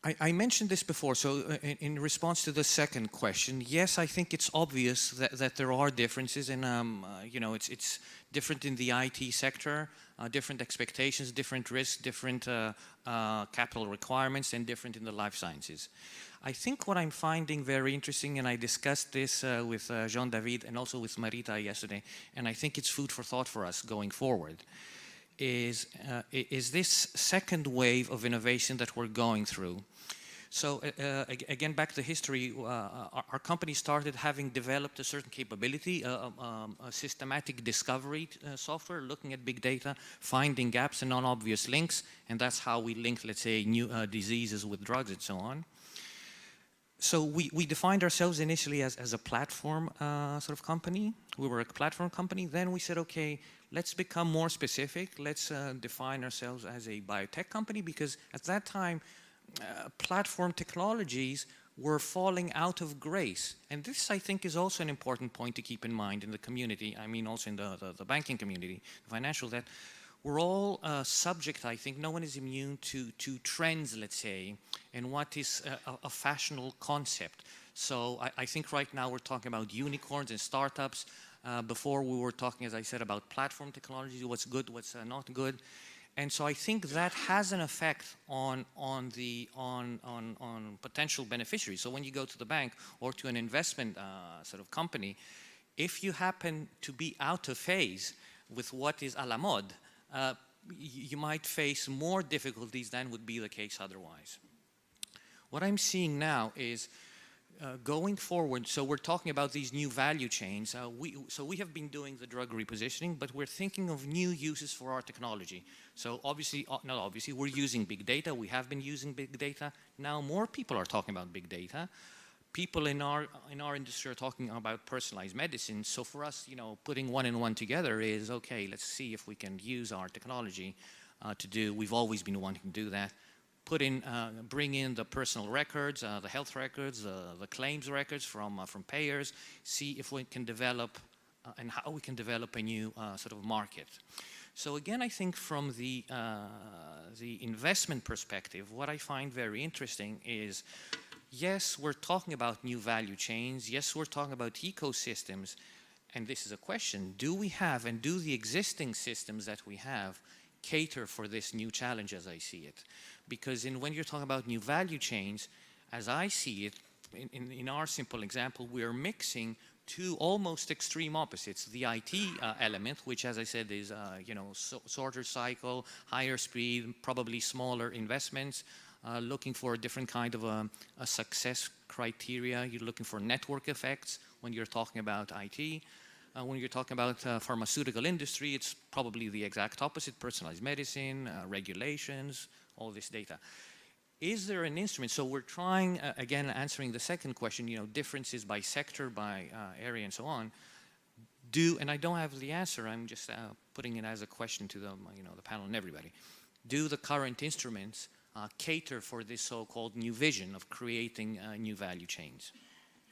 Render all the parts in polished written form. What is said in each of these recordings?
I mentioned this before, so in response to the second question, yes, I think it's obvious that there are differences, and you know, it's different in the IT sector, different expectations, different risks, different capital requirements, and different in the life sciences. I think what I'm finding very interesting, and I discussed this with Jean-David and also with Marita yesterday, and I think it's food for thought for us going forward, is this second wave of innovation that we're going through. So again, back to history, our company started having developed a certain capability, a systematic discovery software, looking at big data, finding gaps and non-obvious links, and that's how we link, let's say, new diseases with drugs and so on. So we defined ourselves initially as a platform sort of company. We were a platform company. Then we said, okay, let's become more specific. Let's define ourselves as a biotech company, because at that time, platform technologies were falling out of grace. And this, I think, is also an important point to keep in mind in the community. I mean, also in the banking community, the financial, that we're all subject, I think, no one is immune to trends, let's say, and what is a fashionable concept. So I think right now we're talking about unicorns and startups. Before we were talking, as I said, about platform technology, what's good, what's not good. And so I think that has an effect on potential beneficiaries. So when you go to the bank or to an investment sort of company, if you happen to be out of phase with what is à la mode, you might face more difficulties than would be the case otherwise. What I'm seeing now is going forward, so we're talking about these new value chains. So we have been doing the drug repositioning, but we're thinking of new uses for our technology. So obviously, not obviously, we're using big data. We have been using big data. Now more people are talking about big data. People in our industry are talking about personalized medicine. So for us, you know, putting one and one together is, okay, let's see if we can use our technology to do, we've always been wanting to do that, bring in the personal records, the health records, the claims records from payers, see if we can develop and how we can develop a new sort of market. So again, I think from the investment perspective, what I find very interesting is, yes, we're talking about new value chains. Yes, we're talking about ecosystems. And this is a question, do we have, and do the existing systems that we have cater for this new challenge as I see it? Because when you're talking about new value chains, as I see it, in our simple example, we're mixing two almost extreme opposites. The IT element, which, as I said, is you know, shorter cycle, higher speed, probably smaller investments, looking for a different kind of a success criteria. You're looking for network effects when you're talking about IT. When you're talking about pharmaceutical industry, it's probably the exact opposite: personalized medicine, regulations, all this data. Is there an instrument? So we're trying, again, answering the second question, you know, differences by sector, by area, and so on. And I don't have the answer, I'm just putting it as a question to the, you know, the panel and everybody. Do the current instruments cater for this so-called new vision of creating new value chains?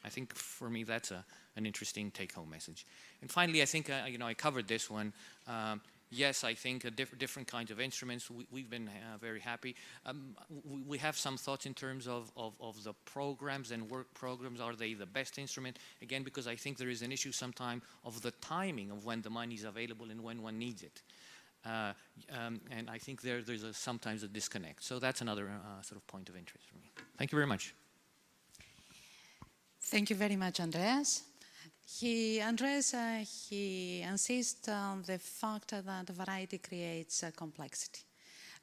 I think for me that's an interesting take-home message. And finally, I think you know, I covered this one. Yes, I think different kinds of instruments. We've been very happy. We have some thoughts in terms of the programs and work programs. Are they the best instrument? Again, because I think there is an issue sometimes of the timing of when the money is available and when one needs it. And I think there's sometimes a disconnect. So that's another sort of point of interest for me. Thank you very much. Thank you very much, Andreas. Andreas insists on the fact that variety creates complexity.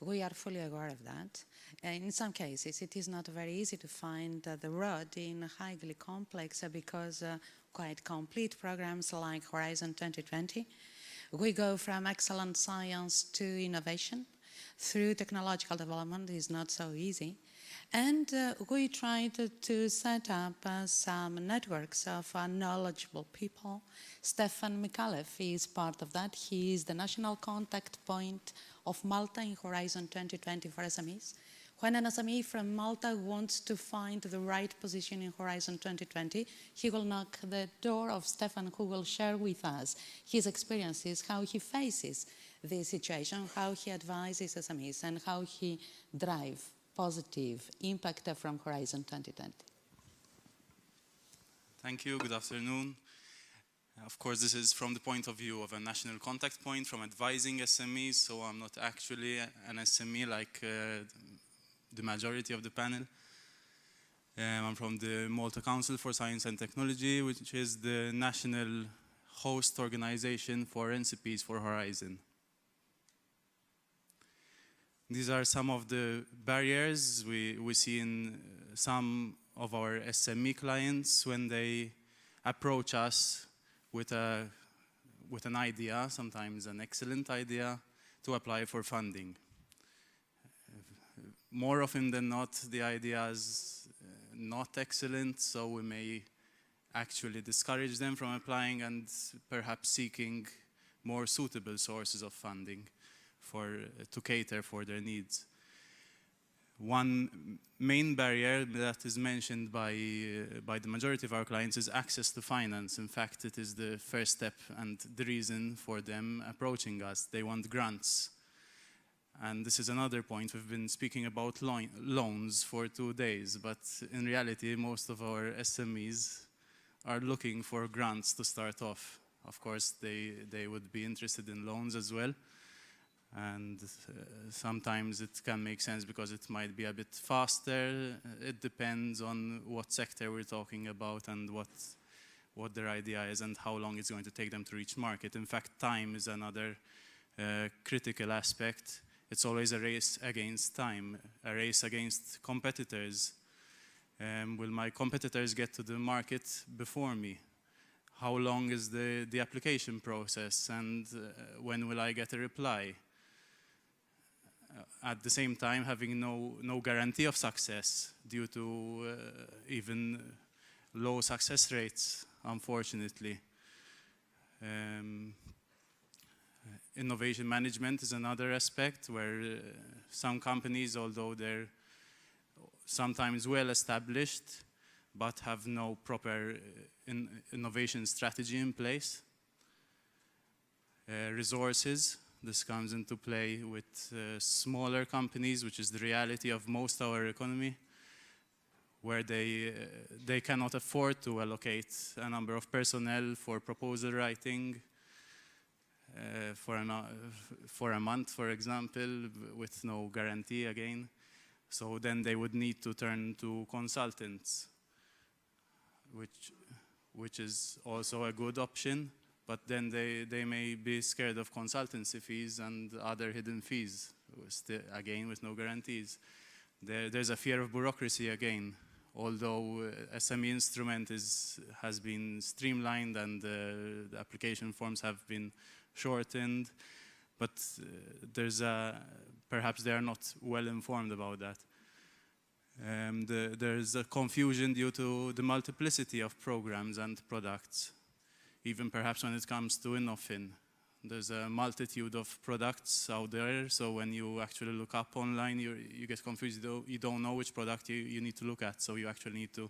We are fully aware of that. In some cases, it is not very easy to find the road in highly complex because quite complete programs like Horizon 2020. We go from excellent science to innovation. Through technological development is not so easy. And we tried to set up some networks of knowledgeable people. Stefan Mikalev is part of that. He is the national contact point of Malta in Horizon 2020 for SMEs. When an SME from Malta wants to find the right position in Horizon 2020, he will knock the door of Stefan, who will share with us his experiences, how he faces this situation, how he advises SMEs, and how he drives positive impact from Horizon 2020? Thank you. Good afternoon. Of course, this is from the point of view of a national contact point, from advising SMEs, so I'm not actually an SME like the majority of the panel. I'm from the Malta Council for Science and Technology, which is the national host organization for NCPs for Horizon. These are some of the barriers we see in some of our SME clients when they approach us with an idea, sometimes an excellent idea, to apply for funding. More often than not, the idea is not excellent, so we may actually discourage them from applying and perhaps seeking more suitable sources of funding to cater for their needs. One main barrier that is mentioned by the majority of our clients is access to finance. In fact, it is the first step and the reason for them approaching us. They want grants. And this is another point. We've been speaking about loans for 2 days, but in reality, most of our SMEs are looking for grants to start off. Of course, they would be interested in loans as well. And sometimes it can make sense because it might be a bit faster. It depends on what sector we're talking about and what their idea is and how long it's going to take them to reach market. In fact, time is another critical aspect. It's always a race against time, a race against competitors. Will my competitors get to the market before me? How long is the application process, and when will I get a reply? At the same time, having no guarantee of success due to even low success rates, unfortunately. Innovation management is another aspect where some companies, although they're sometimes well established, but have no proper innovation strategy in place. Resources. This comes into play with smaller companies, which is the reality of most of our economy, where they cannot afford to allocate a number of personnel for proposal writing for a month, for example, with no guarantee again. So then they would need to turn to consultants, which is also a good option. But then they may be scared of consultancy fees and other hidden fees, again with no guarantees. There's a fear of bureaucracy again, although SME instrument has been streamlined and the application forms have been shortened, but perhaps they are not well informed about that. There's a confusion due to the multiplicity of programs and products. Even perhaps when it comes to Innofin, there's a multitude of products out there, so when you actually look up online, you get confused. You don't know which product you need to look at, so you actually need to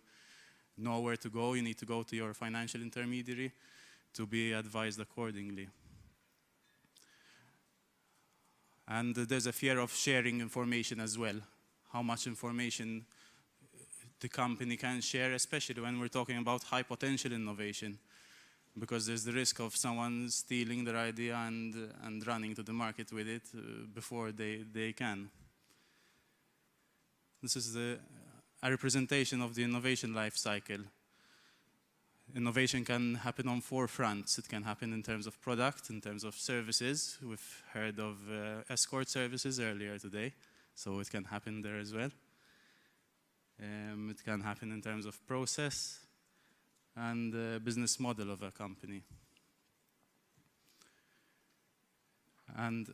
know where to go. You need to go to your financial intermediary to be advised accordingly. And there's a fear of sharing information as well, how much information the company can share, especially when we're talking about high potential innovation. Because there's the risk of someone stealing their idea and running to the market with it before they can. This is a representation of the innovation life cycle. Innovation can happen on 4 fronts. It can happen in terms of product, in terms of services. We've heard of escort services earlier today, so it can happen there as well. It can happen in terms of process and the business model of a company. And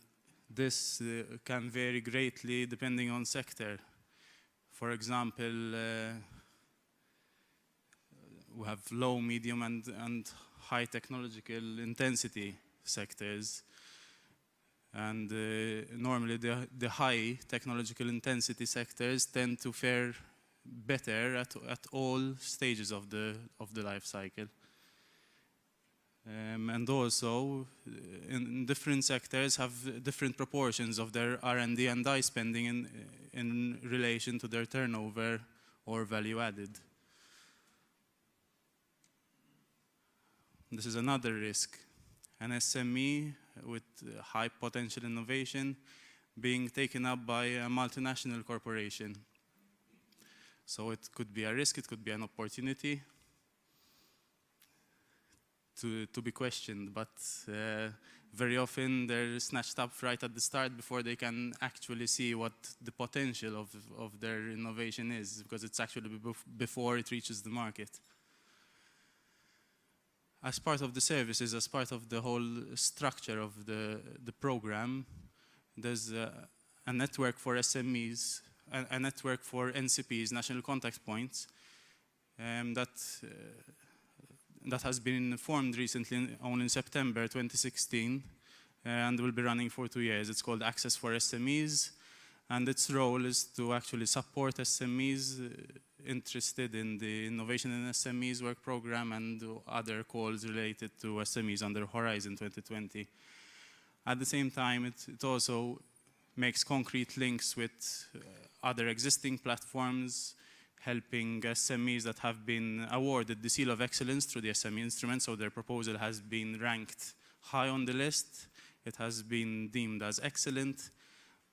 this can vary greatly depending on sector. For example, we have low, medium, and high technological intensity sectors. And normally the high technological intensity sectors tend to fare better at all stages of the life cycle. And also, in different sectors have different proportions of their R&D and I spending in relation to their turnover or value added. This is another risk. An SME with high potential innovation being taken up by a multinational corporation. So it could be a risk, it could be an opportunity to be questioned, but very often they're snatched up right at the start before they can actually see what the potential of their innovation is, because it's actually before it reaches the market. As part of the services, as part of the whole structure of the program, there's a network for SMEs, a network for NCPs, National Contact Points, that has been formed recently, only in September 2016, and will be running for 2 years. It's called Access for SMEs, and its role is to actually support SMEs interested in the Innovation in SMEs work program and other calls related to SMEs under Horizon 2020. At the same time, it also makes concrete links with other existing platforms, helping SMEs that have been awarded the Seal of Excellence through the SME instrument, so their proposal has been ranked high on the list. It has been deemed as excellent,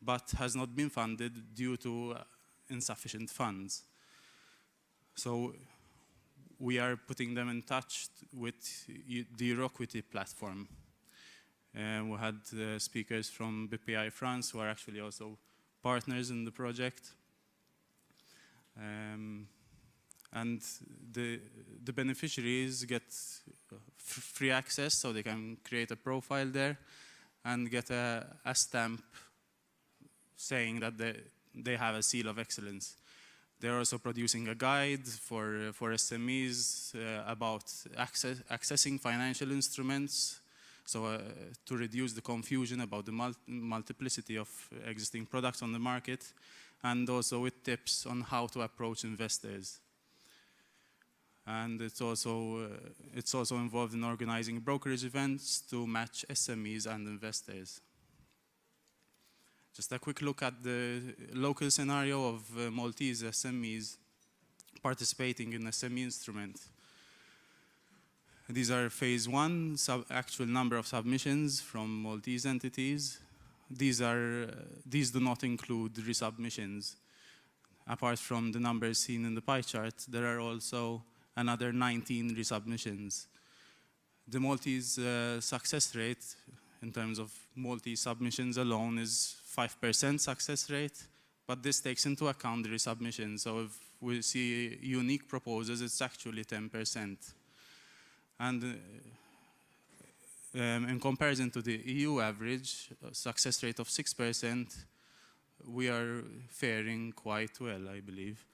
but has not been funded due to insufficient funds. So we are putting them in touch with the Euroquity platform. We had speakers from BPI France who are actually also partners in the project. And the beneficiaries get free access, so they can create a profile there and get a stamp saying that they have a seal of excellence. They're also producing a guide for SMEs about accessing financial instruments, so to reduce the confusion about the multiplicity of existing products on the market, and also with tips on how to approach investors. And it's also involved in organizing brokerage events to match SMEs and investors. Just a quick look at the local scenario of Maltese SMEs participating in SME instrument. These are phase 1, actual number of submissions from Maltese entities. These do not include resubmissions. Apart from the numbers seen in the pie chart, there are also another 19 resubmissions. The Maltese success rate in terms of Maltese submissions alone is 5% success rate, but this takes into account the resubmission. So if we see unique proposals, it's actually 10%. And in comparison to the EU average, success rate of 6%, we are faring quite well, I believe.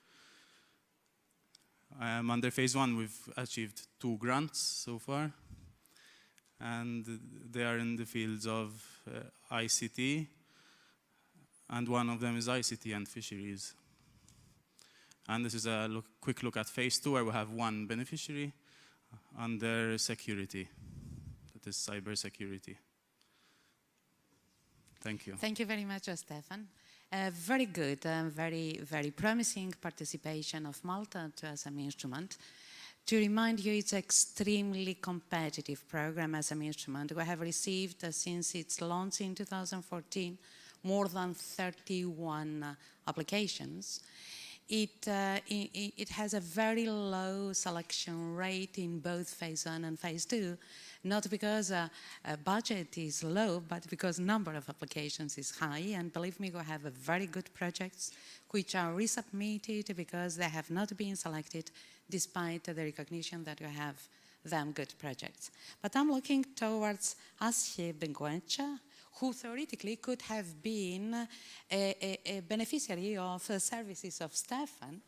Under phase 1, we've achieved 2 grants so far, and they are in the fields of ICT, and one of them is ICT and fisheries. And this is a quick look at phase 2, where we have 1 beneficiary under security, that is cybersecurity. Thank you. Thank you very much, Stefan. Very good, very promising participation of Malta to SME Instrument. To remind you, it's an extremely competitive program as an instrument. We have received, since its launch in 2014, more than 31 applications. It has a very low selection rate in both phase 1 and phase 2, not because budget is low, but because number of applications is high. And believe me, we have very good projects which are resubmitted because they have not been selected, despite the recognition that we have them good projects. But I'm looking towards Asje Benguencha, who theoretically could have been a beneficiary of services of Stefan.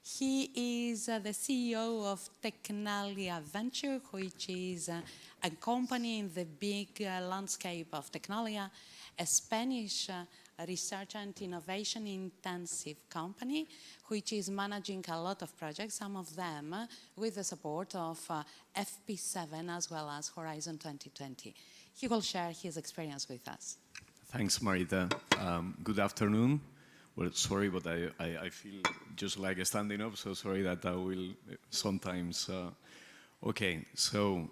He is the CEO of Technalia Venture, which is a company in the big landscape of Technalia, a Spanish a research and innovation intensive company, which is managing a lot of projects, some of them with the support of FP7 as well as Horizon 2020. He will share his experience with us. Thanks, Marita. Good afternoon. Well, sorry, but I feel just like standing up, so sorry that I will sometimes... Okay, so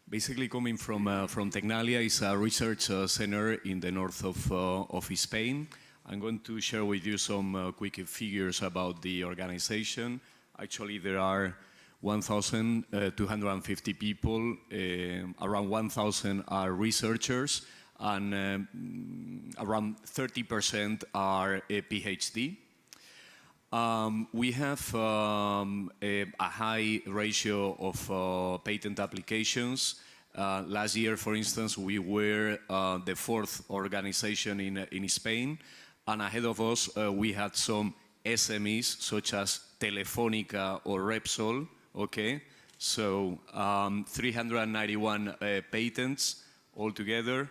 basically coming from Tecnalia, is a research center in the north of Spain. I'm going to share with you some quick figures about the organization. Actually, there are 1,250 people, around 1,000 are researchers, and around 30% are a PhD. We have a high ratio of patent applications. Last year, for instance, we were the 4th organization in Spain, and ahead of us we had some SMEs such as Telefónica or Repsol, okay? So 391 patents altogether.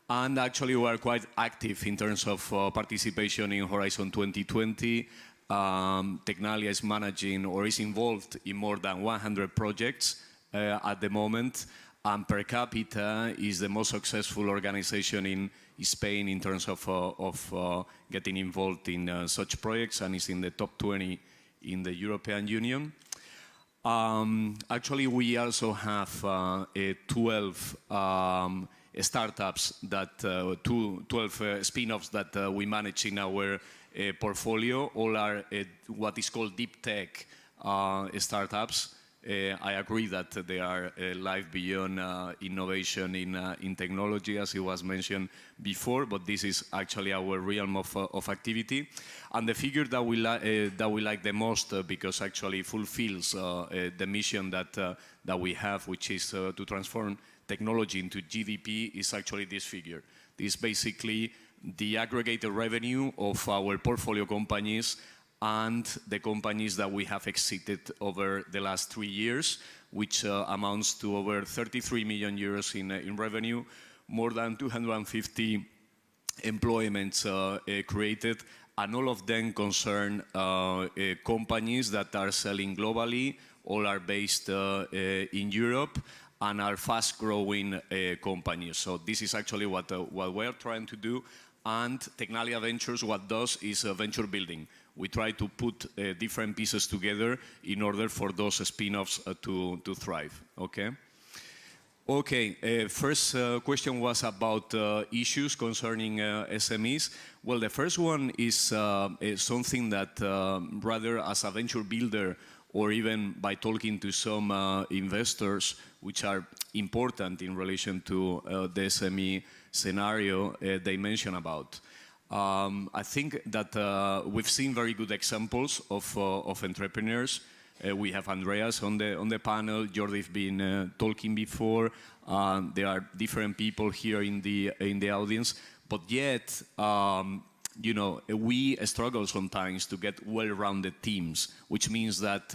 And actually we are quite active in terms of participation in Horizon 2020. Tecnalia is managing or is involved in more than 100 projects at the moment, and per capita is the most successful organization in Spain in terms of getting involved in such projects, and is in the top 20 in the European Union. Actually, we also have 12 startups, that 12 spin-offs that we manage in our portfolio. All are what is called deep tech startups. I agree that they are life beyond innovation in technology, as it was mentioned before, but this is actually our realm of activity. And the figure that we like the most, because actually fulfills the mission that we have, which is to transform technology into GDP, is actually this figure. This is basically the aggregated revenue of our portfolio companies and the companies that we have exited over the last 3 years, which amounts to over 33 million euros in revenue, more than 250 employments created, and all of them concern companies that are selling globally. All are based in Europe and are fast-growing companies. So this is actually what we're trying to do. And Tecnalia Ventures, what does is venture building. We try to put different pieces together in order for those spin-offs to thrive, okay? Okay, first question was about issues concerning SMEs. Well, the first one is something that rather as a venture builder, or even by talking to some investors, which are important in relation to the SME scenario they mention about. I think that we've seen very good examples of entrepreneurs. We have Andreas on the panel, Jordi's been talking before. There are different people here in the audience, but yet, you know, we struggle sometimes to get well-rounded teams, which means that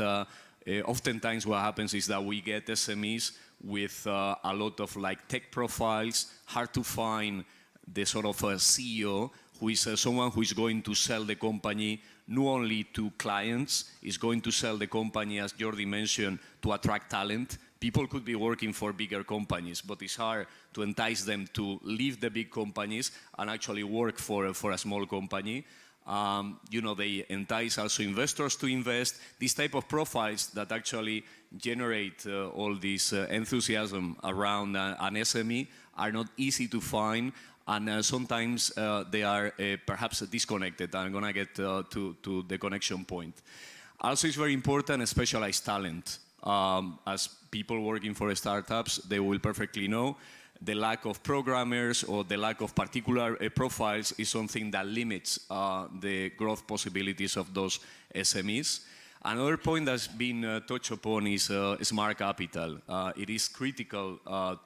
oftentimes what happens is that we get SMEs with a lot of like tech profiles, hard to find the sort of CEO who is someone who is going to sell the company not only to clients, is going to sell the company, as Jordi mentioned, to attract talent. People could be working for bigger companies, but it's hard to entice them to leave the big companies and actually work for a small company. You know, they entice also investors to invest. These type of profiles that actually generate all this enthusiasm around an SME are not easy to find, and sometimes they are perhaps disconnected. I'm going to get to the connection point. Also, it's very important specialized talent. As people working for startups, they will perfectly know the lack of programmers or the lack of particular profiles is something that limits the growth possibilities of those SMEs. Another point that's been touched upon is smart capital. It is critical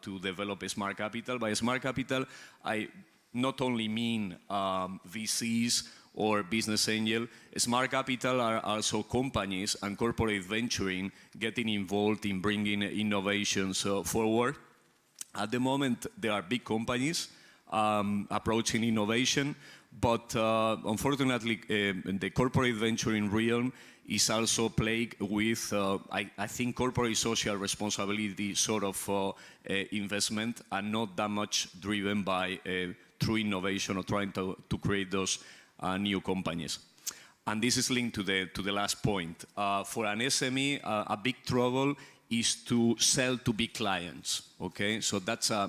to develop a smart capital. By smart capital, I not only mean VCs or business angel. Smart capital are also companies and corporate venturing getting involved in bringing innovations forward. At the moment, there are big companies approaching innovation. But unfortunately, the corporate venturing realm is also plagued with, I think, corporate social responsibility sort of investment, and not that much driven by true innovation or trying to create those new companies. And this is linked to the last point. For an SME, a big trouble is to sell to big clients, okay? So that's a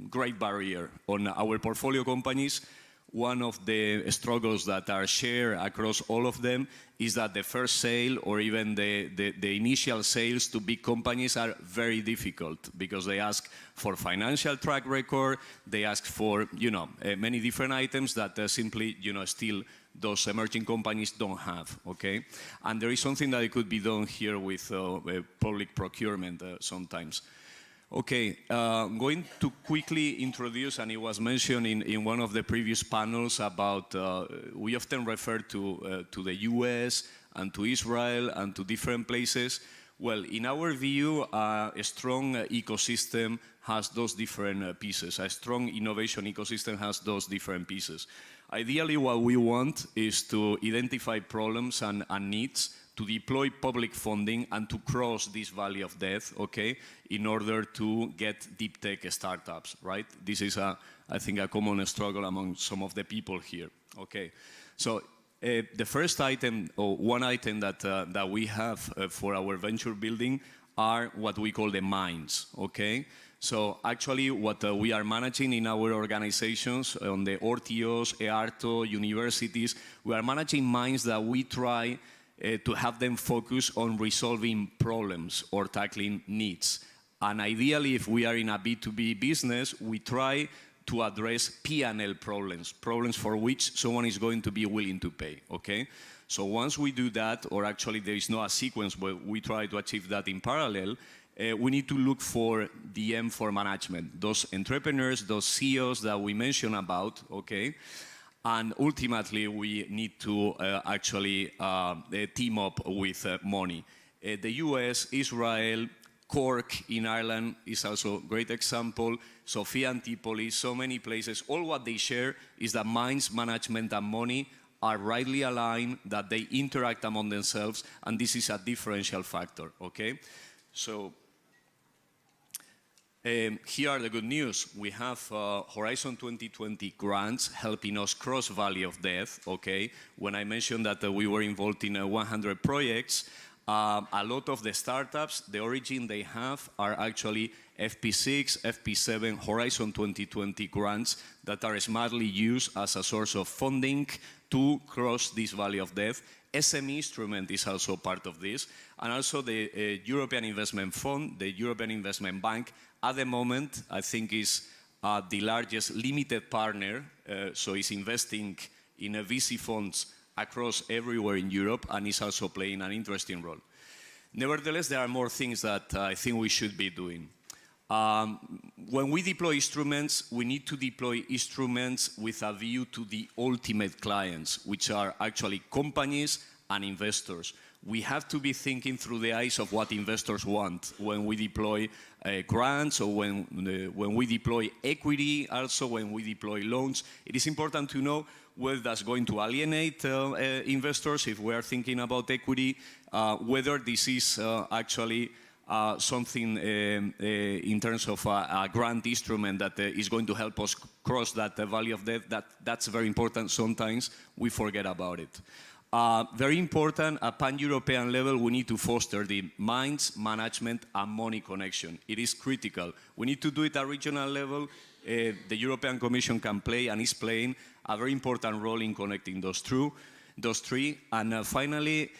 great barrier. On our portfolio companies, one of the struggles that are shared across all of them is that the first sale or even the initial sales to big companies are very difficult, because they ask for financial track record, they ask for, many different items that simply, still those emerging companies don't have, okay? And there is something that could be done here with public procurement sometimes. Okay, I'm going to quickly introduce, and it was mentioned in one of the previous panels about, we often refer to the US and to Israel and to different places. Well, in our view, a strong ecosystem has those different pieces. A strong innovation ecosystem has those different pieces. Ideally, what we want is to identify problems and needs, to deploy public funding and to cross this valley of death, okay, in order to get deep tech startups, right? This is, I think, a common struggle among some of the people here, okay? So the first item, or one item that we have for our venture building are what we call the mines, okay? So actually what we are managing in our organizations, on the RTOs, EARTO, universities, we are managing mines that we try to have them focus on resolving problems or tackling needs. And ideally, if we are in a B2B business, we try to address P&L problems, problems for which someone is going to be willing to pay, okay? So once we do that, or actually there is not a sequence, but we try to achieve that in parallel, we need to look for the M for management, those entrepreneurs, those CEOs that we mentioned about, okay? And ultimately, we need to actually team up with money. The US, Israel, Cork in Ireland is also a great example. Sofia Antipolis, so many places. All what they share is that mines, management, and money are rightly aligned, that they interact among themselves, and this is a differential factor, okay? So here are the good news. We have Horizon 2020 grants helping us cross Valley of Death, okay? When I mentioned that we were involved in 100 projects, a lot of the startups, the origin they have are actually FP6, FP7, Horizon 2020 grants that are smartly used as a source of funding to cross this Valley of Death. SME instrument is also part of this, and also the European Investment Fund, the European Investment Bank, at the moment, I think is the largest limited partner, so it's investing in VC funds across everywhere in Europe, and is also playing an interesting role. Nevertheless, there are more things that I think we should be doing. When we deploy instruments, we need to deploy instruments with a view to the ultimate clients, which are actually companies and investors. We have to be thinking through the eyes of what investors want when we deploy grants, or when we deploy equity, also when we deploy loans. It is important to know whether that's going to alienate investors if we are thinking about equity, whether this is actually something in terms of a grant instrument that is going to help us cross that valley of death. That's very important. Sometimes we forget about it. Very important, at pan-European level, we need to foster the mines, management, and money connection. It is critical. We need to do it at regional level. The European Commission can play, and is playing, a very important role in connecting those three. And finally,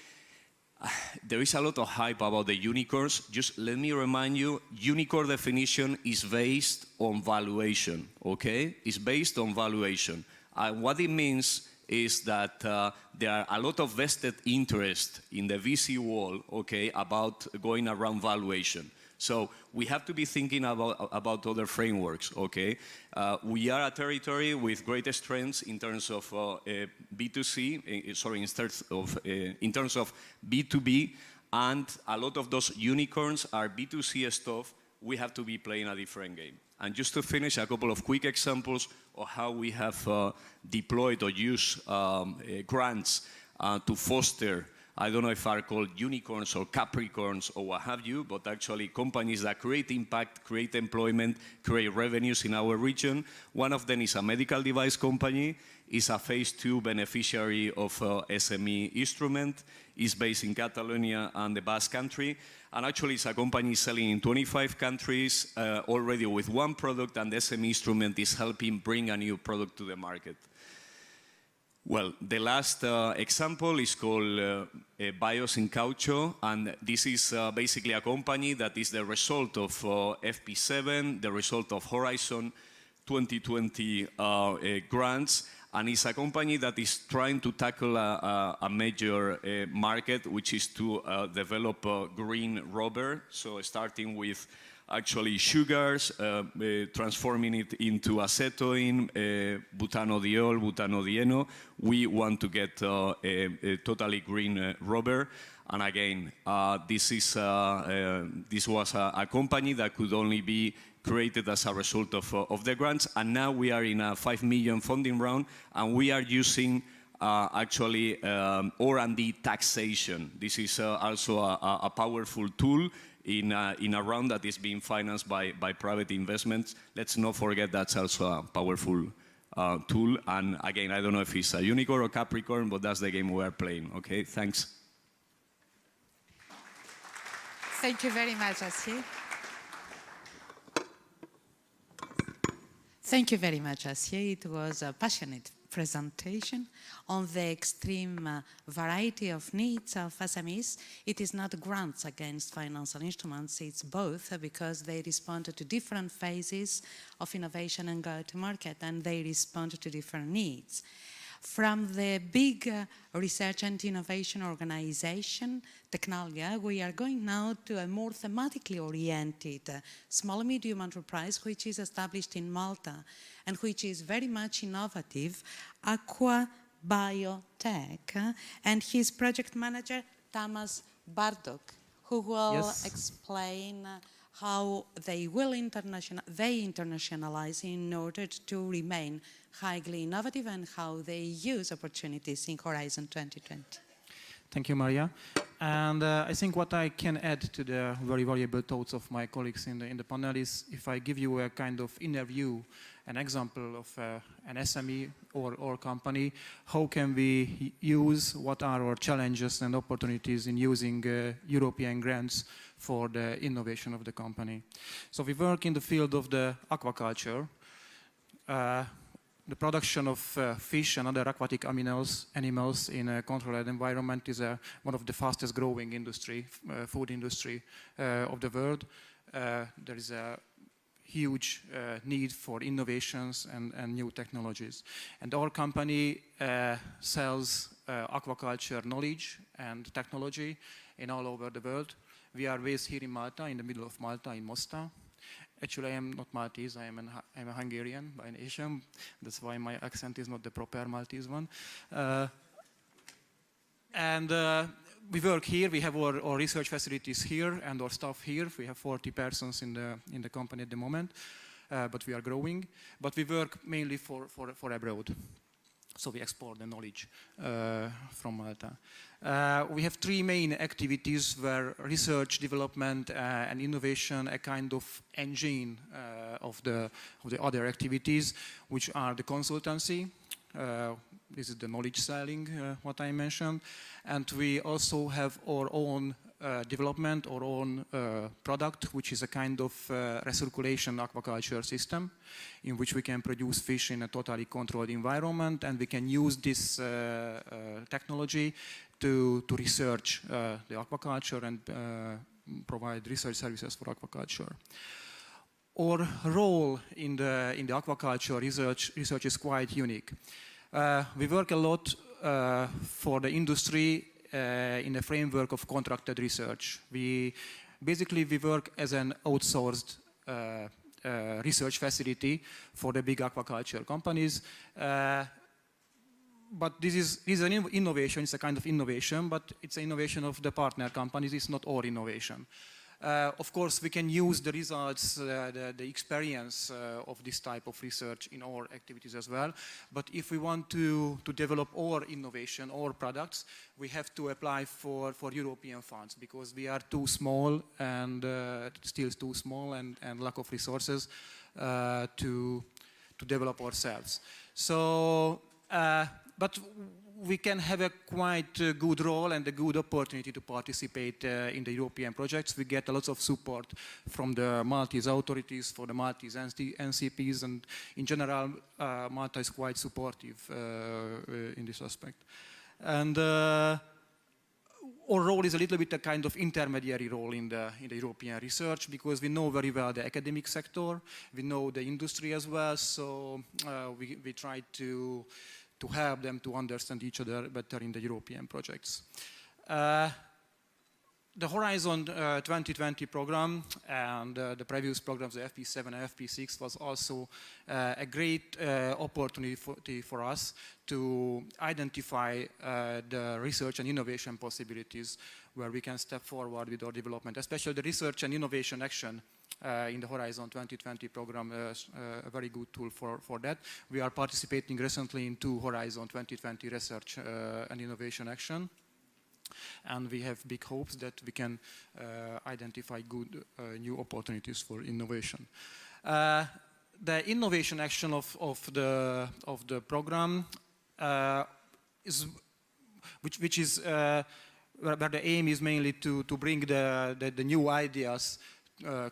there is a lot of hype about the unicorns. Just let me remind you, unicorn definition is based on valuation, okay? It's based on valuation. What it means is that there are a lot of vested interest in the VC world, okay, about going around valuation. So we have to be thinking about other frameworks, okay? We are a territory with great strengths in terms of B2C, in terms of B2B, and a lot of those unicorns are B2C stuff. We have to be playing a different game. And just to finish, a couple of quick examples of how we have deployed or used grants to foster, I don't know if are called unicorns or capricorns or what have you, but actually companies that create impact, create employment, create revenues in our region. One of them is a medical device company, is a phase 2 beneficiary of SME instrument, is based in Catalonia and the Basque Country, and actually it's a company selling in 25 countries already with one product, and the SME instrument is helping bring a new product to the market. Well, the last example is called Bios in Caucho, and this is basically a company that is the result of FP7, the result of Horizon 2020 grants, and it's a company that is trying to tackle a major market, which is to develop green rubber, so starting with actually sugars, transforming it into acetylene, butanediol, butanedieno. We want to get a totally green rubber. And again, this was a company that could only be created as a result of the grants. And now we are in a 5 million funding round, and we are using actually R&D taxation. This is also a powerful tool in a round that is being financed by private investments. Let's not forget that's also a powerful tool. And again, I don't know if it's a unicorn or Capricorn, but that's the game we are playing. Okay, thanks. Thank you very much, Asier. Thank you very much, Asier. It was a passionate presentation on the extreme variety of needs of SMEs. It is not grants against financial instruments, it's both, because they respond to different phases of innovation and go-to-market, and they respond to different needs. From the big research and innovation organization, Technalia, we are going now to a more thematically oriented small medium enterprise, which is established in Malta and which is very much innovative, Aqua Biotech, and his project manager, Tamas Bardok, who will explain how they will internationalize in order to remain highly innovative and how they use opportunities in Horizon 2020. Thank you, Maria. And I think what I can add to the very valuable thoughts of my colleagues in the panel is if I give you a kind of inner view, an example of an SME or company, how can we use, what are our challenges and opportunities in using European grants for the innovation of the company. So we work in the field of the aquaculture. The production of fish and other aquatic animals in a controlled environment is one of the fastest growing food industry of the world. There is a huge need for innovations and new technologies. And our company sells aquaculture knowledge and technology in all over the world. We are based here in Malta, in the middle of Malta, in Mostar. Actually, I am not Maltese, I'm a Hungarian by nation. That's why my accent is not the proper Maltese one. We work here, we have our research facilities here and our staff here. We have 40 persons in the company at the moment, but we are growing. But we work mainly for abroad. So we export the knowledge from Malta. We have three main activities where research, development, and innovation, a kind of engine of the other activities, which are the consultancy. This is the knowledge selling, what I mentioned. And we also have our own development, our own product, which is a kind of recirculation aquaculture system in which we can produce fish in a totally controlled environment, and we can use this technology to research the aquaculture and provide research services for aquaculture. Our role in the aquaculture research is quite unique. We work a lot for the industry in the framework of contracted research. We work as an outsourced research facility for the big aquaculture companies. But this is an innovation, it's a kind of innovation, but it's an innovation of the partner companies, it's not our innovation. Of course, we can use the results, the experience of this type of research in our activities as well. But if we want to develop our innovation, our products, we have to apply for European funds, because we are too small and still too small and lack of resources to develop ourselves. So, but we can have a quite good role and a good opportunity to participate in the European projects. We get a lot of support from the Maltese authorities, for the Maltese NCPs, and in general, Malta is quite supportive in this aspect. And our role is a little bit a kind of intermediary role in the European research, because we know very well the academic sector, we know the industry as well, so we try to help them to understand each other better in the European projects. The Horizon 2020 program and the previous programs, the FP7 and FP6, was also a great opportunity for us to identify the research and innovation possibilities where we can step forward with our development, especially the research and innovation action in the Horizon 2020 program, a very good tool for that. We are participating recently in 2 Horizon 2020 research and innovation action. And we have big hopes that we can identify good new opportunities for innovation. The innovation action of the program which is where the aim is mainly to bring the new ideas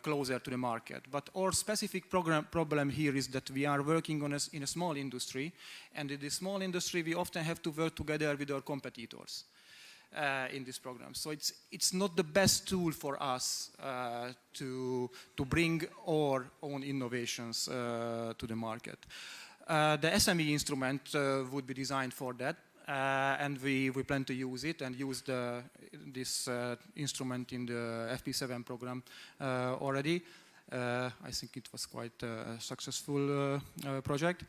closer to the market. But our specific problem here is that we are working in a small industry, and in this small industry we often have to work together with our competitors in this program. So it's not the best tool for us to bring our own innovations to the market. The SME instrument would be designed for that. And we plan to use it and use this instrument in the FP7 program already. I think it was quite a successful project.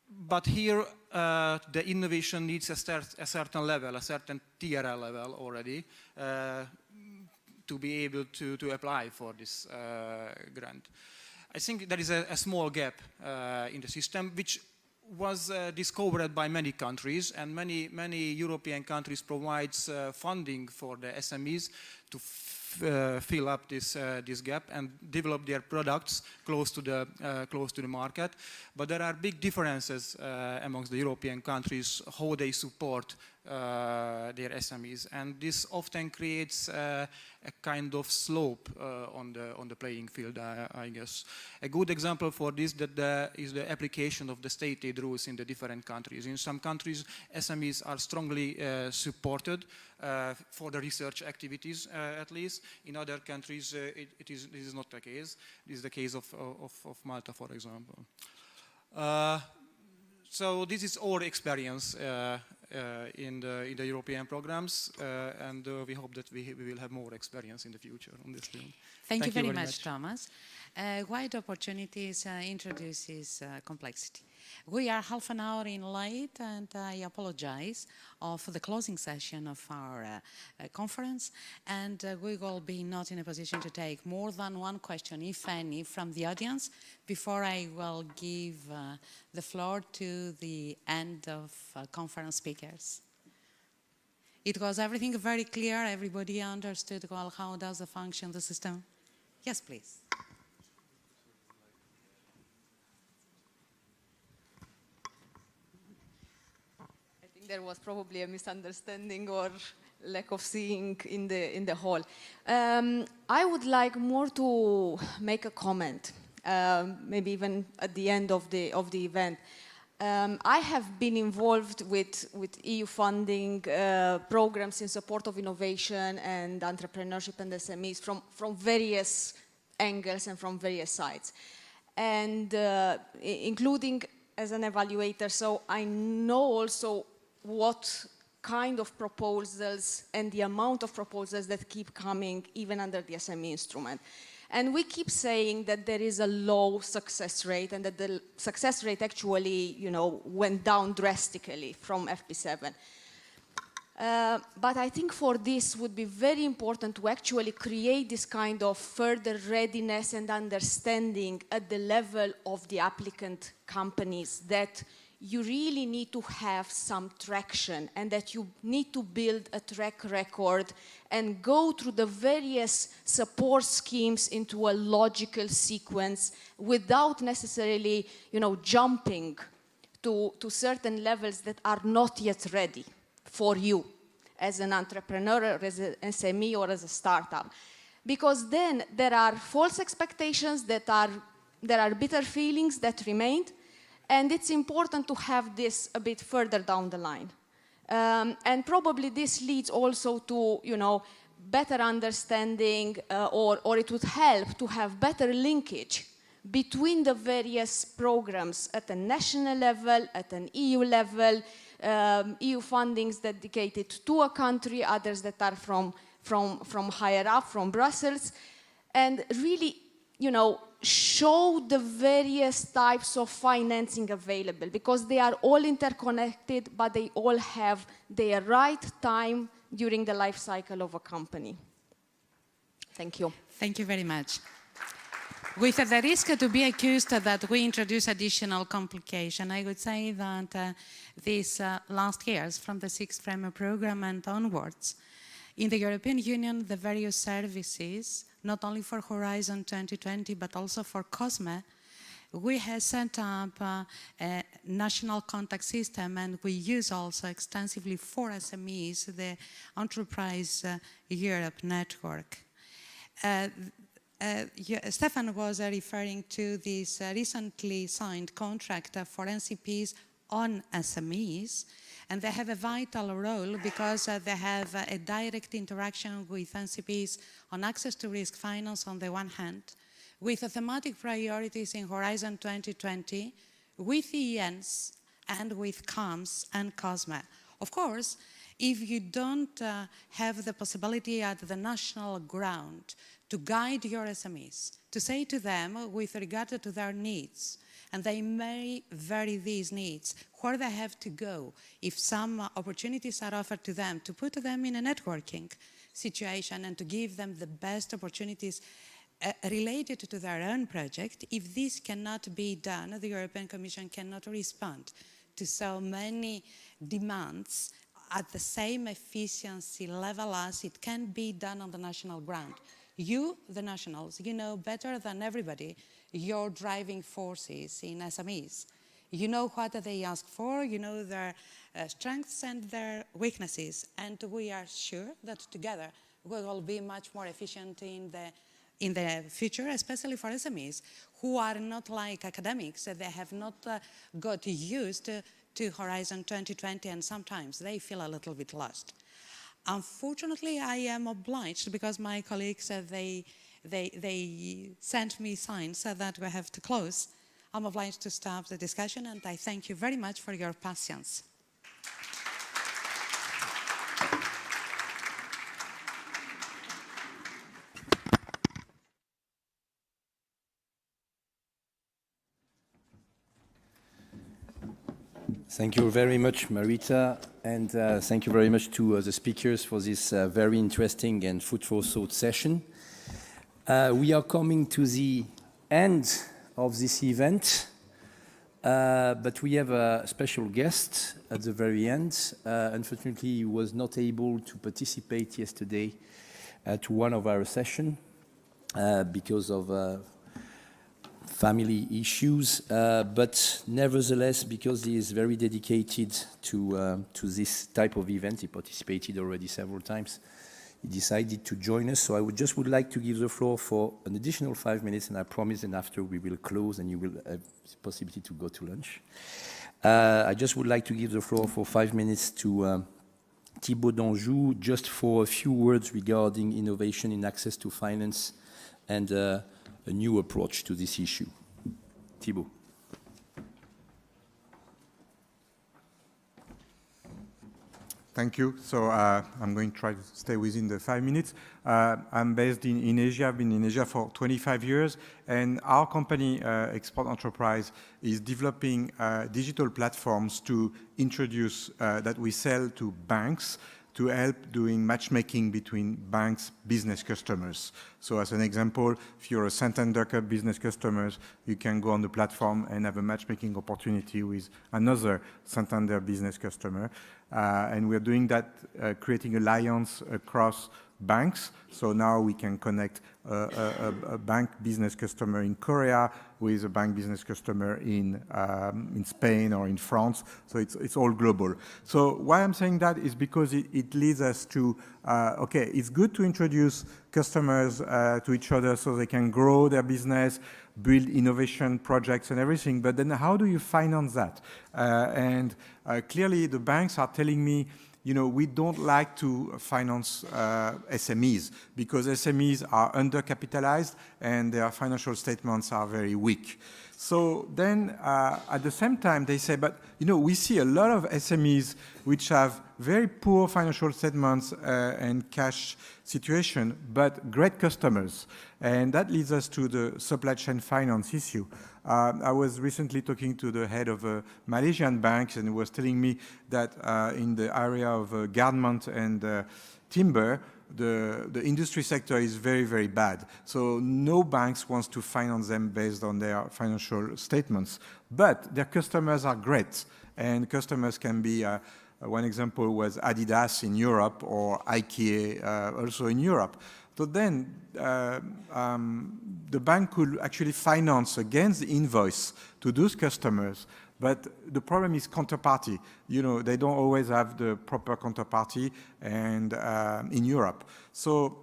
But here, the innovation needs a certain level, a certain TRL level already, to be able to apply for this grant. I think there is a small gap in the system, which was discovered by many countries, and many European countries provides funding for the SMEs to fill up this gap and develop their products close to the market. But there are big differences amongst the European countries how they support their SMEs, and this often creates a kind of slope on the playing field, I guess. A good example for this is the application of the state aid rules in the different countries. In some countries, SMEs are strongly supported for the research activities, at least. In other countries, this is not the case. This is the case of Malta, for example. So this is our experience in the European programs, and we hope that we will have more experience in the future on this field. Thank you very much, Thomas. Wide opportunities introduces complexity. We are half an hour in late, and I apologize for the closing session of our conference, and we will be not in a position to take more than one question, if any, from the audience before I will give the floor to the end of conference speakers. It was everything very clear. Everybody understood well how does it function, the system? Yes, please. There was probably a misunderstanding or lack of seeing in the hall. I would like more to make a comment, maybe even at the end of the event. I have been involved with EU funding programs in support of innovation and entrepreneurship and SMEs from various angles and from various sides, and including as an evaluator. So I know also what kind of proposals and the amount of proposals that keep coming even under the SME instrument. And we keep saying that there is a low success rate and that the success rate actually, went down drastically from FP7. But I think for this would be very important to actually create this kind of further readiness and understanding at the level of the applicant companies, that you really need to have some traction and that you need to build a track record and go through the various support schemes into a logical sequence without necessarily, jumping to certain levels that are not yet ready for you as an entrepreneur, or as an SME, or as a startup. Because then there are false expectations, there are bitter feelings that remain, and it's important to have this a bit further down the line. And probably this leads also to, better understanding, or it would help to have better linkage between the various programs at a national level, at an EU level, EU fundings dedicated to a country, others that are from higher up, from Brussels, and really, show the various types of financing available, because they are all interconnected, but they all have their right time during the life cycle of a company. Thank you. Thank you very much. With the risk to be accused that we introduce additional complication, I would say that these last years, from the 6th framework program and onwards, in the European Union, the various services, not only for Horizon 2020, but also for COSME, we have set up a national contact system, and we use also extensively for SMEs the Enterprise Europe network. Stefan was referring to this recently signed contract for NCPs on SMEs, and they have a vital role because they have a direct interaction with NCPs on access to risk finance on the one hand, with the thematic priorities in Horizon 2020, with ENs, and with COMS and COSME. Of course, if you don't have the possibility at the national ground to guide your SMEs, to say to them with regard to their needs, and they may vary these needs, where they have to go, if some opportunities are offered to them, to put them in a networking situation and to give them the best opportunities related to their own project. If this cannot be done, the European Commission cannot respond to so many demands at the same efficiency level as it can be done on the national ground. You, the nationals, you know better than everybody your driving forces in SMEs. You know what they ask for, you know their strengths and their weaknesses, and we are sure that together we will be much more efficient in the future, especially for SMEs, who are not like academics. They have not got used to Horizon 2020, and sometimes they feel a little bit lost. Unfortunately, I am obliged, because my colleagues, they sent me signs that we have to close. I'm obliged to stop the discussion, and I thank you very much for your patience. Thank you very much, Marita, and thank you very much to the speakers for this very interesting and fruitful thought session. We are coming to the end of this event, but we have a special guest at the very end. Unfortunately, he was not able to participate yesterday to one of our sessions because of family issues, but nevertheless, because he is very dedicated to this type of event, he participated already several times, he decided to join us. So I would like to give the floor for an additional 5 minutes, and I promise that after we will close and you will have the possibility to go to lunch. I just would like to give the floor for 5 minutes to Thibaut d'Anjou, just for a few words regarding innovation in access to finance and a new approach to this issue. Thibaut. Thank you. So I'm going to try to stay within the 5 minutes. I'm based in Asia. I've been in Asia for 25 years. And our company, Export Enterprise, is developing digital platforms to introduce that we sell to banks to help doing matchmaking between banks' business customers. So as an example, if you're a Santander Cup business customers, you can go on the platform and have a matchmaking opportunity with another Santander business customer. And we're doing that, creating alliance across banks. So now we can connect a bank business customer in Korea with a bank business customer in Spain or in France. So it's all global. So why I'm saying that is because it leads us to, okay, it's good to introduce customers to each other so they can grow their business, build innovation projects and everything. But then how do you finance that? And clearly the banks are telling me, you know, we don't like to finance SMEs because SMEs are undercapitalized and their financial statements are very weak. So then at the same time they say, but you know, we see a lot of SMEs which have very poor financial statements and cash situation, but great customers. And that leads us to the supply chain finance issue. I was recently talking to the head of a Malaysian bank, and he was telling me that in the area of garment and timber, the industry sector is very, very bad. So no banks wants to finance them based on their financial statements. But their customers are great, and customers can be, one example was Adidas in Europe or IKEA also in Europe. So then the bank could actually finance against the invoice to those customers. But the problem is counterparty. You know, they don't always have the proper counterparty and in Europe. So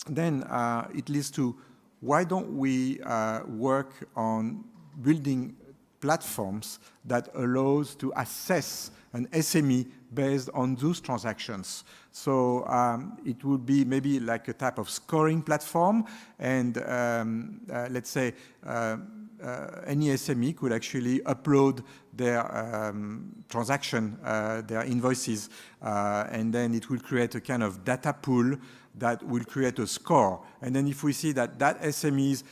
then it leads to, why don't we work on building platforms that allows to assess an SME based on those transactions. So it would be maybe like a type of scoring platform, and let's say any SME could actually upload their transaction, their invoices, and then it will create a kind of data pool that will create a score. And then if we see that that SME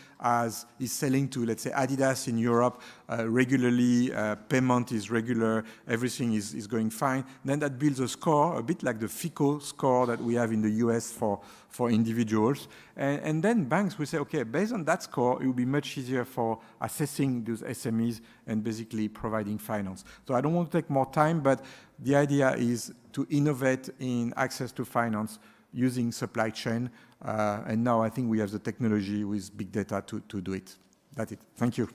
is selling to, let's say, Adidas in Europe regularly, payment is regular, everything is going fine, then that builds a score, a bit like the FICO score that we have in the US for individuals. And then banks will say, okay, based on that score, it will be much easier for assessing those SMEs and basically providing finance. So I don't want to take more time, but the idea is to innovate in access to finance using supply chain. And now I think we have the technology with big data to do it. That's it. Thank you.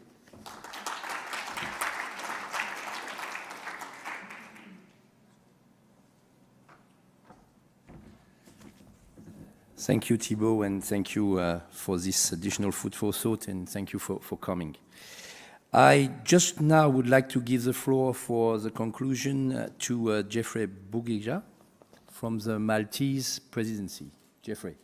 Thank you, Thibaut, and thank you for this additional food for thought, and thank you for coming. I just now would like to give the floor for the conclusion to Jeffrey Bugeja from the Maltese presidency. Jeffrey.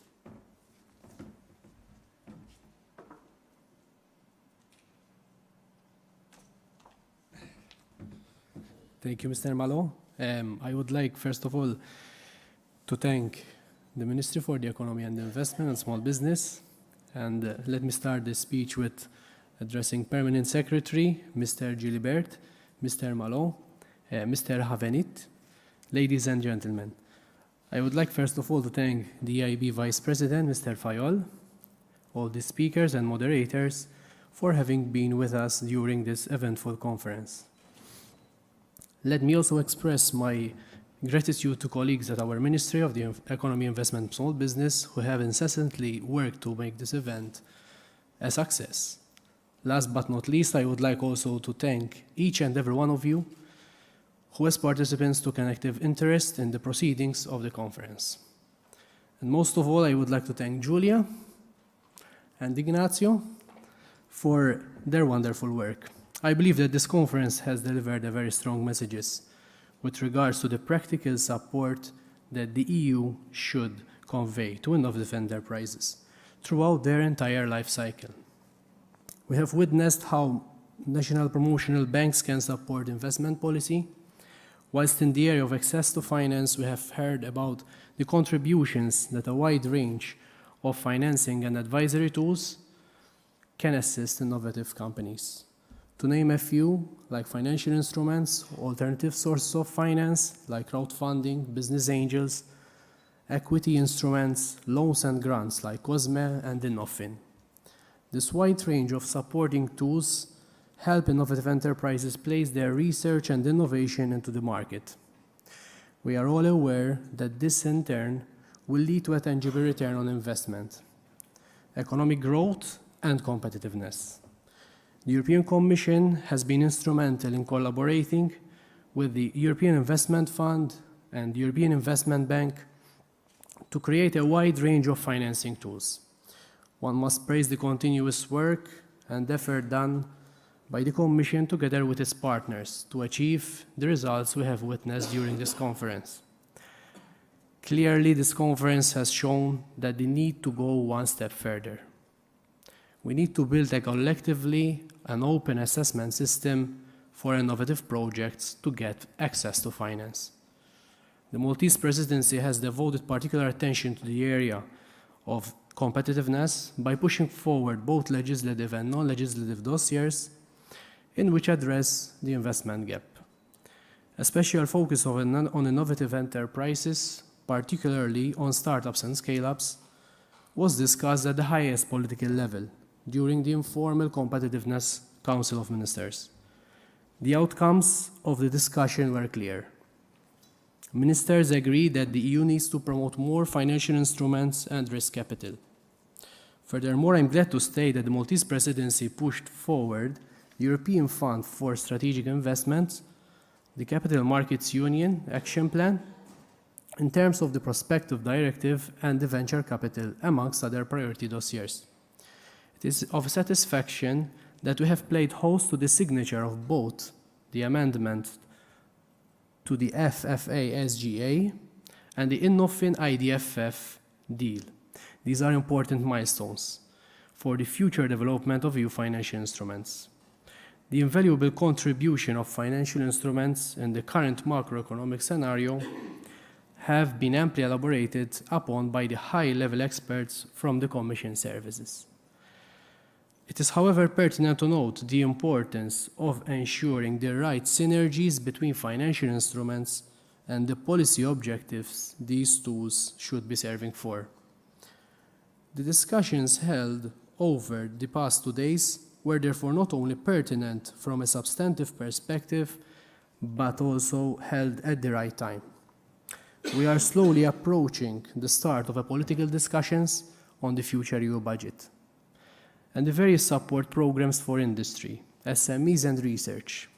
Thank you, Mr. Malo. I would like, first of all, to thank the Ministry for the Economy and Investment and Small Business. And let me start this speech with addressing Permanent Secretary, Mr. Gilibert, Mr. Malo, Mr. Havenit, ladies and gentlemen. I would like, first of all, to thank the EIB Vice President, Mr. Fayol, all the speakers and moderators for having been with us during this eventful conference. Let me also express my gratitude to colleagues at our Ministry of the Economy, Investment and Small Business who have incessantly worked to make this event a success. Last but not least, I would like also to thank each and every one of you who as participants took an active interest in the proceedings of the conference. And most of all, I would like to thank Julia and Ignacio for their wonderful work. I believe that this conference has delivered a very strong messages with regards to the practical support that the EU should convey to innovative enterprises throughout their entire life cycle. We have witnessed how national promotional banks can support investment policy, whilst in the area of access to finance, we have heard about the contributions that a wide range of financing and advisory tools can assist innovative companies. To name a few, like financial instruments, alternative sources of finance, like crowdfunding, business angels, equity instruments, loans and grants, like COSME and Innofin. This wide range of supporting tools help innovative enterprises place their research and innovation into the market. We are all aware that this in turn will lead to a tangible return on investment, economic growth and competitiveness. The European Commission has been instrumental in collaborating with the European Investment Fund and the European Investment Bank to create a wide range of financing tools. One must praise the continuous work and effort done by the Commission together with its partners to achieve the results we have witnessed during this conference. Clearly, this conference has shown that the need to go one step further. We need to build a collectively an open assessment system for innovative projects to get access to finance. The Maltese presidency has devoted particular attention to the area of competitiveness by pushing forward both legislative and non-legislative dossiers in which address the investment gap. A special focus on innovative enterprises, particularly on startups and scale-ups, was discussed at the highest political level during the informal Competitiveness Council of Ministers. The outcomes of the discussion were clear. Ministers agreed that the EU needs to promote more financial instruments and risk capital. Furthermore, I'm glad to state that the Maltese presidency pushed forward the European Fund for Strategic Investments, the Capital Markets Union Action Plan, in terms of the Prospective Directive and the Venture Capital, amongst other priority dossiers. It is of satisfaction that we have played host to the signature of both the amendment to the FFA SGA and the Innofin IDFF deal. These are important milestones for the future development of EU financial instruments. The invaluable contribution of financial instruments in the current macroeconomic scenario have been amply elaborated upon by the high-level experts from the Commission services. It is, however, pertinent to note the importance of ensuring the right synergies between financial instruments and the policy objectives these tools should be serving for. The discussions held over the past 2 days were therefore not only pertinent from a substantive perspective, but also held at the right time. We are slowly approaching the start of a political discussions on the future EU budget and the various support programs for industry, SMEs and research.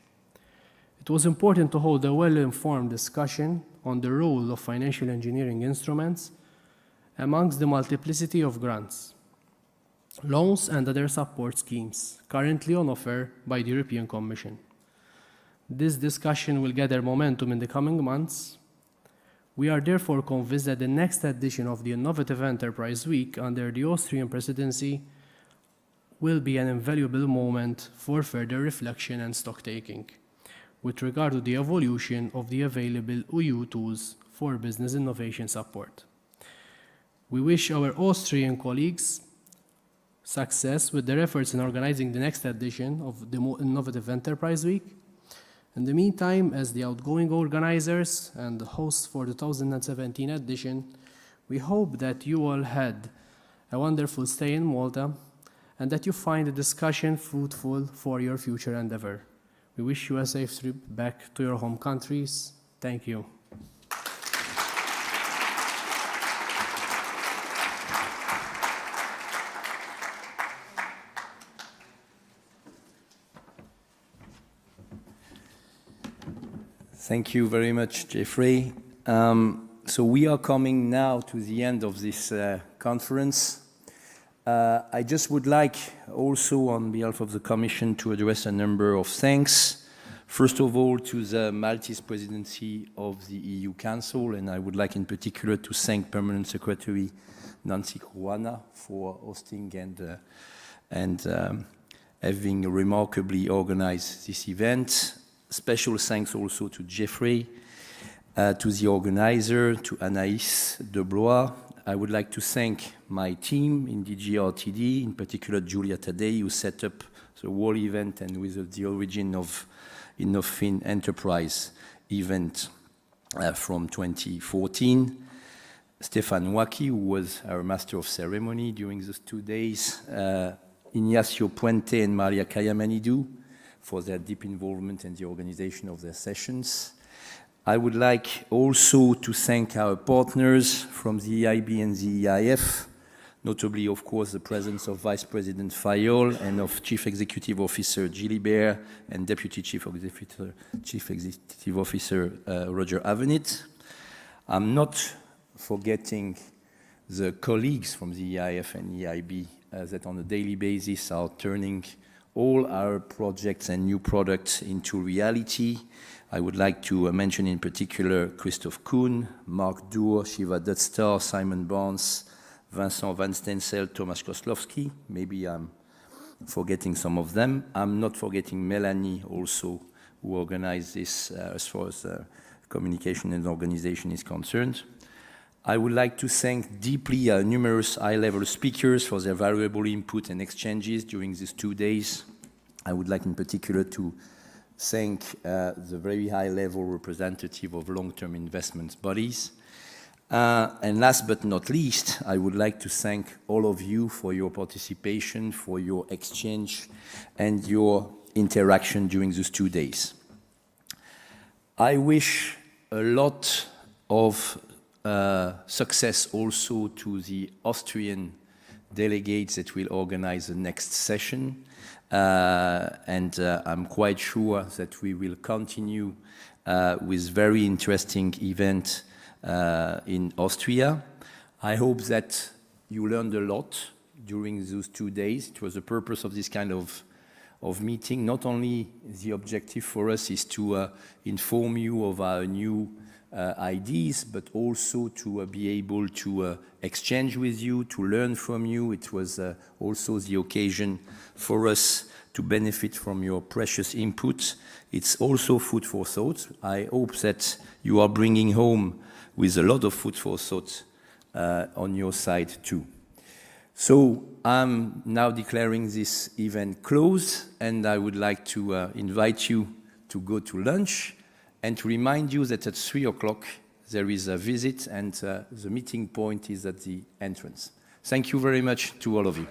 It was important to hold a well-informed discussion on the role of financial engineering instruments amongst the multiplicity of grants, loans and other support schemes currently on offer by the European Commission. This discussion will gather momentum in the coming months. We are therefore convinced that the next edition of the Innovative Enterprise Week under the Austrian presidency will be an invaluable moment for further reflection and stock-taking with regard to the evolution of the available EU tools for business innovation support. We wish our Austrian colleagues success with their efforts in organizing the next edition of the Innovative Enterprise Week. In the meantime, as the outgoing organizers and the hosts for the 2017 edition, we hope that you all had a wonderful stay in Malta and that you find the discussion fruitful for your future endeavor. We wish you a safe trip back to your home countries. Thank you. Thank you very much, Jeffrey. So we are coming now to the end of this conference. I just would like also on behalf of the Commission to address a number of thanks. First of all, to the Maltese presidency of the EU Council, and I would like in particular to thank Permanent Secretary Nancy Kruana for hosting and having remarkably organized this event. Special thanks also to Jeffrey, to the organizer, to Anaïs de Blois, I would like to thank my team in DG RTD, in particular Julia Tadei, who set up the whole event and with the origin of Innofin Enterprise event from 2014. Stefan Waki, who was our master of ceremony during those 2 days. Ignacio Puente and Maria Kayamanidou for their deep involvement in the organization of their sessions. I would like also to thank our partners from the EIB and the EIF, notably, of course, the presence of Vice President Fayol and of Chief Executive Officer Gilibert and Deputy Chief Executive Officer Roger Avenit. I'm not forgetting the colleagues from the EIF and EIB that on a daily basis are turning all our projects and new products into reality. I would like to mention in particular Christophe Kuhn, Mark Doer, Shiva Dutstar, Simon Barnes, Vincent Van Stensel, Tomasz Koslowski. Maybe I'm forgetting some of them. I'm not forgetting Melanie also, who organized this as far as communication and organization is concerned. I would like to thank deeply our numerous high-level speakers for their valuable input and exchanges during these 2 days. I would like in particular to thank the very high-level representative of long-term investment bodies. And last but not least, I would like to thank all of you for your participation, for your exchange, and your interaction during these 2 days. I wish a lot of success also to the Austrian delegates that will organize the next session. And I'm quite sure that we will continue with very interesting event in Austria. I hope that you learned a lot during those 2 days. It was the purpose of this kind of meeting. Not only the objective for us is to inform you of our new ideas, but also to be able to exchange with you, to learn from you. It was also the occasion for us to benefit from your precious input. It's also food for thought. I hope that you are bringing home with a lot of food for thought on your side too. So I'm now declaring this event closed, and I would like to invite you to go to lunch and to remind you that at 3 o'clock there is a visit, and the meeting point is at the entrance. Thank you very much to all of you.